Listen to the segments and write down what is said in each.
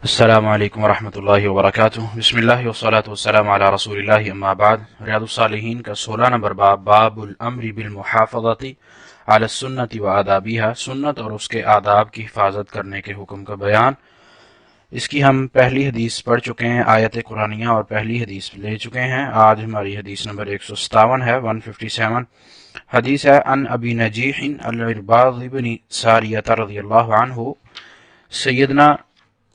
السلام علیکم ورحمۃ اللہ وبرکاتہ۔ بسم اللہ والصلاۃ والسلام علی رسول اللہ، اما بعد۔ ریاض الصالحین کا 16 نمبر باب، باب الامر بالمحافظۃ علی السنت و آدابها، سنت اور اس کے آداب کی حفاظت کرنے کے حکم کا بیان۔ اس کی ہم پہلی حدیث پڑھ چکے ہیں، آیت قرآنیہ، اور پہلی حدیث لے چکے ہیں۔ آج ہماری حدیث نمبر 157 ہے، 157 حدیث ہے۔ ان ابی نجیح العرباض بن ساریہ رضی اللہ عنہ، سیدنا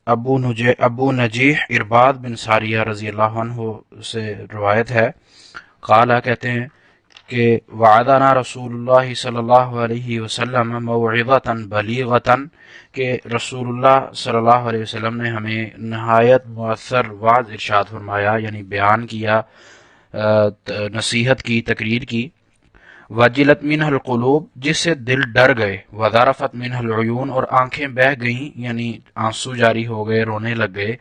ابو نجیح ارباد بن ساریہ رضی اللہ عنہ سے روایت ہے، قال کہتے ہیں کہ وعدنا رسول اللہ صلی اللہ علیہ وسلم موعظۃ بلیغۃ، کہ رسول اللہ صلی اللہ علیہ وسلم نے ہمیں نہایت مؤثر وعظ ارشاد فرمایا، یعنی بیان کیا، نصیحت کی، تقریر کی۔ وجلت منہ القلوب، جس سے دل ڈر گئے، وذرفت منہ العیون، اور آنکھیں بہہ گئیں، یعنی آنسو جاری ہو گئے، رونے لگ گئے۔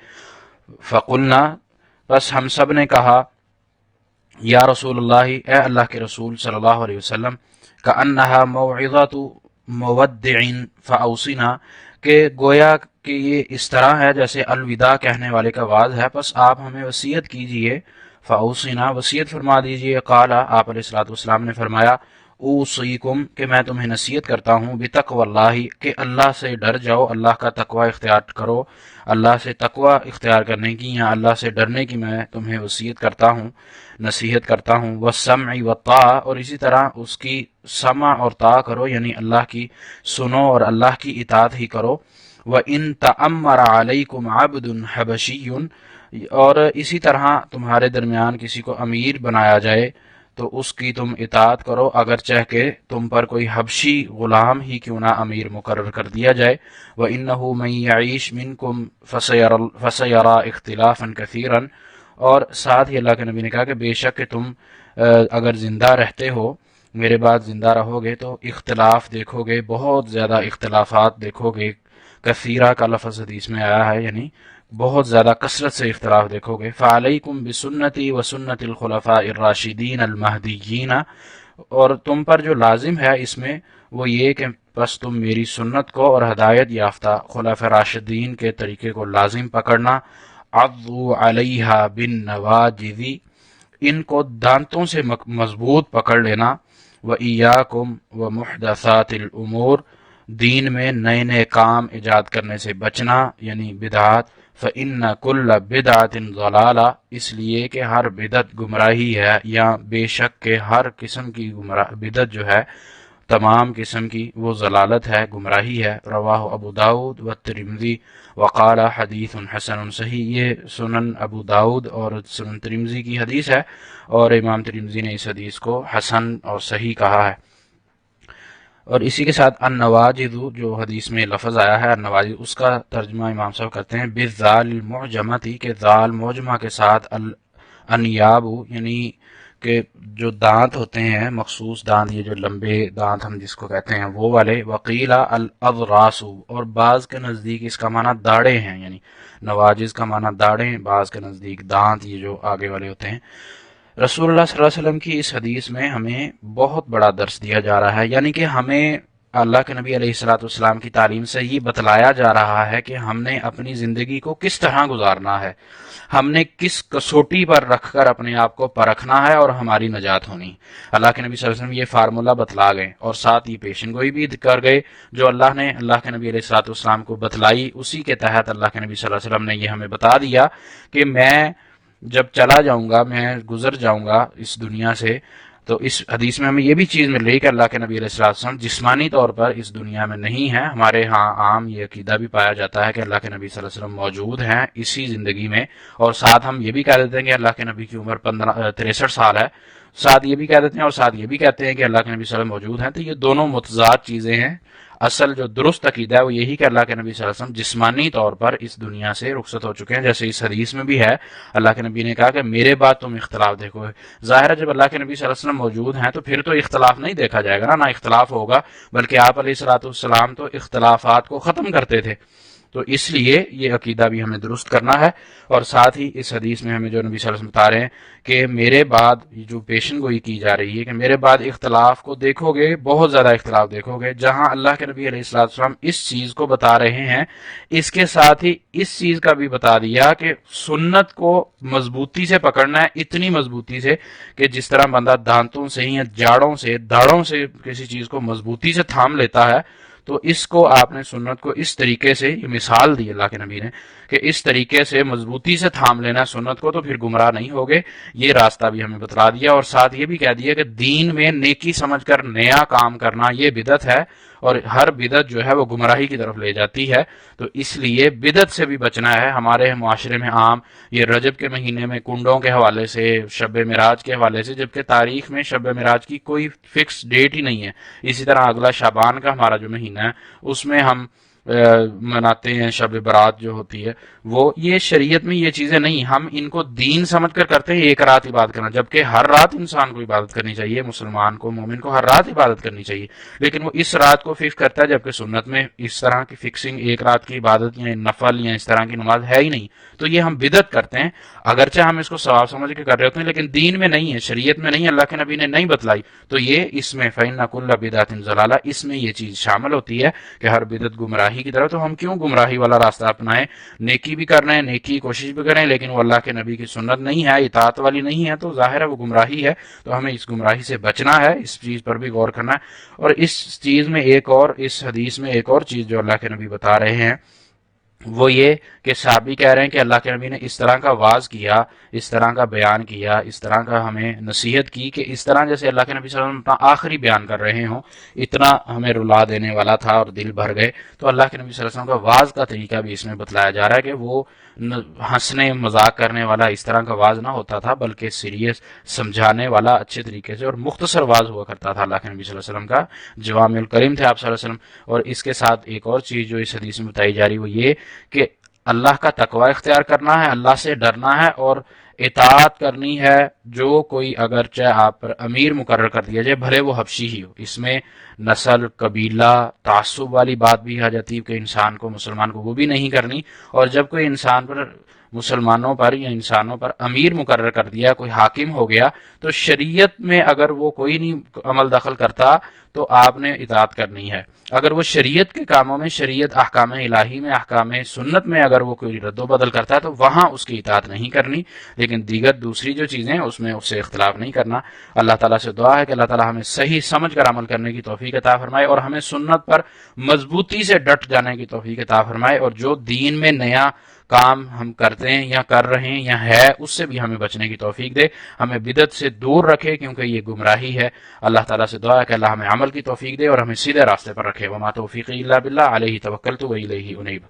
فقلنا، بس ہم سب نے کہا، یا رسول اللہ، اے اللہ کے رسول صلی اللہ علیہ وسلم، کأنہا موعظۃ مودع فاوصنا، کہ گویا کہ یہ اس طرح ہے جیسے الوداع کہنے والے کا وعظ ہے، پس آپ ہمیں وصیت کیجئے، فاوصنا، وصیت فرما دیجئے۔ قال، آپ علیہ الصلوۃ والسلام نے فرمایا، اوصیکم، کہ میں تمہیں نصیحت کرتا ہوں، بتقوی اللہ، کہ اللہ سے ڈر جاؤ، اللہ کا تقوی اختیار کرو، اللہ سے تقوی اختیار کرنے کی یا اللہ سے ڈرنے کی میں تمہیں وصیت کرتا ہوں، نصیحت کرتا ہوں۔ والسمع والطاعہ، اور اسی طرح اس کی سمع اور طاعہ کرو، یعنی اللہ کی سنو اور اللہ کی اطاعت ہی کرو۔ وَإِن تَأَمَّرَ عَلَيْكُمْ عَبْدٌ حَبَشِيٌّ، اور اسی طرح تمہارے درمیان کسی کو امیر بنایا جائے تو اس کی تم اطاعت کرو، اگرچہ کہ تم پر کوئی حبشی غلام ہی کیوں نہ امیر مقرر کر دیا جائے۔ وَإِنَّهُ مَن يَعِيشْ مِنكُمْ فَسَيَرَىٰ اخْتِلَافًا كَثِيرًا، اور ساتھ ہی اللہ کے نبی نے کہا کہ بے شک کہ تم اگر زندہ رہتے ہو، میرے بعد زندہ رہو گے تو اختلاف دیکھو گے، بہت زیادہ اختلافات دیکھو گے۔ کثیرہ کا لفظ حدیث میں آیا ہے، یعنی بہت زیادہ کثرت سے اختلاف دیکھو گے۔ فعلیکم بسنتی وسنت الخلفاء الراشدین المہدیین، اور تم پر جو لازم ہے اس میں وہ یہ کہ بس تم میری سنت کو اور ہدایت یافتہ خلفاء راشدین کے طریقے کو لازم پکڑنا۔ عضوا علیہا بالنواجذ، ان کو دانتوں سے مضبوط پکڑ لینا۔ وإیاکم ومحدثات الامور، دین میں نئے نئے کام ایجاد کرنے سے بچنا، یعنی بدعات۔ فإن کل بدعت ضلالہ، اس لیے کہ ہر بدعت گمراہی ہے، یا بے شک کہ ہر قسم کی بدعت جو ہے، تمام قسم کی وہ ضلالت ہے، گمراہی ہے۔ رواہ ابو داود والترمذی وقال حدیث حسن صحیح، یہ سنن ابو داود اور سنن ترمذی کی حدیث ہے، اور امام ترمذی نے اس حدیث کو حسن اور صحیح کہا ہے۔ اور اسی کے ساتھ النواجذ، جو حدیث میں لفظ آیا ہے النواجذ، اس کا ترجمہ امام صاحب کرتے ہیں بالذال المعجمہ، کہ ذال معجمہ کے ساتھ الانیاب، یعنی کہ جو دانت ہوتے ہیں، مخصوص دانت، یہ جو لمبے دانت ہم جس کو کہتے ہیں وہ والے۔ وقیلا الاضراس، اور بعض کے نزدیک اس کا معنی داڑیں ہیں، یعنی نواجذ کا معنی داڑیں، بعض کے نزدیک دانت، یہ جو آگے والے ہوتے ہیں۔ رسول اللہ صلی اللہ علیہ وسلم کی اس حدیث میں ہمیں بہت بڑا درس دیا جا رہا ہے، یعنی کہ ہمیں اللہ کے نبی علیہ الصلوۃ والسلام کی تعلیم سے یہ بتلایا جا رہا ہے کہ ہم نے اپنی زندگی کو کس طرح گزارنا ہے، ہم نے کس کسوٹی پر رکھ کر اپنے آپ کو پرکھنا ہے اور ہماری نجات ہونی۔ اللہ کے نبی صلی اللہ علیہ وسلم یہ فارمولہ بتلا گئے، اور ساتھ ہی پیشن گوئی بھی کر گئے، جو اللہ نے اللہ کے نبی علیہ الصلوۃ والسلام کو بتلائی، اسی کے تحت اللہ کے نبی صلی اللہ علیہ وسلم نے یہ ہمیں بتا دیا کہ میں جب چلا جاؤں گا، میں گزر جاؤں گا اس دنیا سے، تو اس حدیث میں ہمیں یہ بھی چیز مل رہی کہ اللہ کے نبی علیہ الصلوۃ والسلام جسمانی طور پر اس دنیا میں نہیں ہیں۔ ہمارے ہاں عام یہ عقیدہ بھی پایا جاتا ہے کہ اللہ کے نبی صلی اللہ علیہ وسلم موجود ہیں اسی زندگی میں، اور ساتھ ہم یہ بھی کہہ دیتے ہیں کہ اللہ کے نبی کی عمر 63 سال ہے، ساتھ یہ بھی کہہ دیتے ہیں اور ساتھ یہ بھی کہتے ہیں کہ اللہ کے نبی صلی اللہ علیہ وسلم موجود ہیں۔ تو یہ دونوں متضاد چیزیں ہیں۔ اصل جو درست عقیدہ ہے وہ یہی کہ اللہ کے نبی صلی اللہ علیہ وسلم جسمانی طور پر اس دنیا سے رخصت ہو چکے ہیں، جیسے اس حدیث میں بھی ہے، اللہ کے نبی نے کہا کہ میرے بعد تم اختلاف دیکھو گے۔ ظاہر ہے جب اللہ کے نبی صلی اللہ علیہ وسلم موجود ہیں تو پھر تو اختلاف نہیں دیکھا جائے گا، نہ اختلاف ہوگا، بلکہ آپ علیہ الصلوۃ والسلام تو اختلافات کو ختم کرتے تھے۔ تو اس لیے یہ عقیدہ بھی ہمیں درست کرنا ہے، اور ساتھ ہی اس حدیث میں ہمیں جو نبی صلی اللہ علیہ وسلم بتا رہے ہیں کہ میرے بعد جو پیشن گوئی کی جا رہی ہے کہ میرے بعد اختلاف کو دیکھو گے، بہت زیادہ اختلاف دیکھو گے، جہاں اللہ کے نبی علیہ السلام اس چیز کو بتا رہے ہیں، اس کے ساتھ ہی اس چیز کا بھی بتا دیا کہ سنت کو مضبوطی سے پکڑنا ہے، اتنی مضبوطی سے کہ جس طرح بندہ دانتوں سے یا جاڑوں سے دھڑوں سے کسی چیز کو مضبوطی سے تھام لیتا ہے، تو اس کو آپ نے سنت کو اس طریقے سے، یہ مثال دی اللہ کے نبی نے کہ اس طریقے سے مضبوطی سے تھام لینا سنت کو، تو پھر گمراہ نہیں ہوگے، یہ راستہ بھی ہمیں بتلا دیا، اور ساتھ یہ بھی کہہ دیا کہ دین میں نیکی سمجھ کر نیا کام کرنا یہ بدعت ہے، اور ہر بدعت جو ہے وہ گمراہی کی طرف لے جاتی ہے، تو اس لیے بدعت سے بھی بچنا ہے۔ ہمارے معاشرے میں عام یہ رجب کے مہینے میں کنڈوں کے حوالے سے، شب معراج کے حوالے سے، جبکہ تاریخ میں شب معراج کی کوئی فکس ڈیٹ ہی نہیں ہے۔ اسی طرح اگلا شعبان کا ہمارا جو مہینہ ہے اس میں ہم مناتے ہیں شب برات جو ہوتی ہے، وہ یہ شریعت میں یہ چیزیں نہیں، ہم ان کو دین سمجھ کر کرتے ہیں ایک رات عبادت کرنا، جبکہ ہر رات انسان کو عبادت کرنی چاہیے، مسلمان کو، مومن کو ہر رات عبادت کرنی چاہیے، لیکن وہ اس رات کو فکس کرتا ہے، جبکہ سنت میں اس طرح کی فکسنگ ایک رات کی عبادت یا نفل یا اس طرح کی نماز ہے ہی نہیں، تو یہ ہم بدعت کرتے ہیں، اگرچہ ہم اس کو ثواب سمجھ کے کر رہے ہوتے ہیں، لیکن دین میں نہیں ہے، شریعت میں نہیں ہے، اللہ کے نبی نے نہیں بتلائی، تو یہ اس میں فَإِنَّ كُلَّ بِدْعَةٍ ضَلَالَةٍ، اس میں یہ چیز شامل ہوتی ہے کہ ہر بدعت گمراہی کی طرف، تو ہم کیوں گمراہی والا راستہ اپنائیں؟ نیکی بھی کر رہے ہیں، نیکی کی کوشش بھی کریں، لیکن وہ اللہ کے نبی کی سنت نہیں ہے، اطاعت والی نہیں ہے، تو ظاہر ہے وہ گمراہی ہے، تو ہمیں اس گمراہی سے بچنا ہے، اس چیز پر بھی غور کرنا ہے۔ اور اس چیز میں ایک اور، اس حدیث میں ایک اور چیز جو اللہ کے نبی بتا رہے ہیں وہ یہ کہ صحابی کہہ رہے ہیں کہ اللہ کے نبی نے اس طرح کا واعظ کیا، اس طرح کا بیان کیا، اس طرح کا ہمیں نصیحت کی کہ اس طرح جیسے اللہ کے نبی صلی اللہ علیہ وسلم اپنا آخری بیان کر رہے ہوں، اتنا ہمیں رلا دینے والا تھا اور دل بھر گئے۔ تو اللہ کے نبی صلی اللہ علیہ وسلم کا واعظ کا طریقہ بھی اس میں بتلایا جا رہا ہے کہ وہ ہنسنے مذاق کرنے والا اس طرح کا واعظ نہ ہوتا تھا، بلکہ سیریس سمجھانے والا اچھے طریقے سے اور مختصر واعظ ہوا کرتا تھا اللہ کے نبی صلی اللہ علیہ وسلم کا، جوامع الکلم تھے آپ صلی اللہ علیہ وسلم۔ اور اس کے ساتھ ایک اور چیز جو اس حدیث میں بتائی جا رہی وہ یہ کہ اللہ کا تقوی اختیار کرنا ہے، اللہ سے ڈرنا ہے اور اطاعت کرنی ہے، جو کوئی اگرچہ آپ پر امیر مقرر کر دیا جائے، بھلے وہ حبشی ہی ہو۔ اس میں نسل، قبیلہ، تعصب والی بات بھی آ جاتی ہے کہ انسان کو، مسلمان کو وہ بھی نہیں کرنی، اور جب کوئی انسان پر، مسلمانوں پر یا انسانوں پر امیر مقرر کر دیا، کوئی حاکم ہو گیا، تو شریعت میں اگر وہ کوئی نہیں عمل دخل کرتا تو آپ نے اطاعت کرنی ہے۔ اگر وہ شریعت کے کاموں میں، شریعت احکام الہی میں، احکام سنت میں اگر وہ کوئی رد و بدل کرتا ہے تو وہاں اس کی اطاعت نہیں کرنی، لیکن دیگر دوسری جو چیزیں ہیں اس میں اس سے اختلاف نہیں کرنا۔ اللہ تعالیٰ سے دعا ہے کہ اللہ تعالیٰ ہمیں صحیح سمجھ کر عمل کرنے کی توفیق عطا فرمائے، اور ہمیں سنت پر مضبوطی سے ڈٹ جانے کی توفیق عطا فرمائے، اور جو دین میں نیا کام ہم کرتے ہیں یا کر رہے ہیں یا ہے اس سے بھی ہمیں بچنے کی توفیق دے، ہمیں بدعت سے دور رکھے کیونکہ یہ گمراہی ہے۔ اللہ تعالیٰ سے دعا ہے کہ اللہ ہمیں عمل کی توفیق دے اور ہمیں سیدھے راستے پر رکھے۔ وما توفیقی الا باللہ، علیہ توکلت و الیہ انیب۔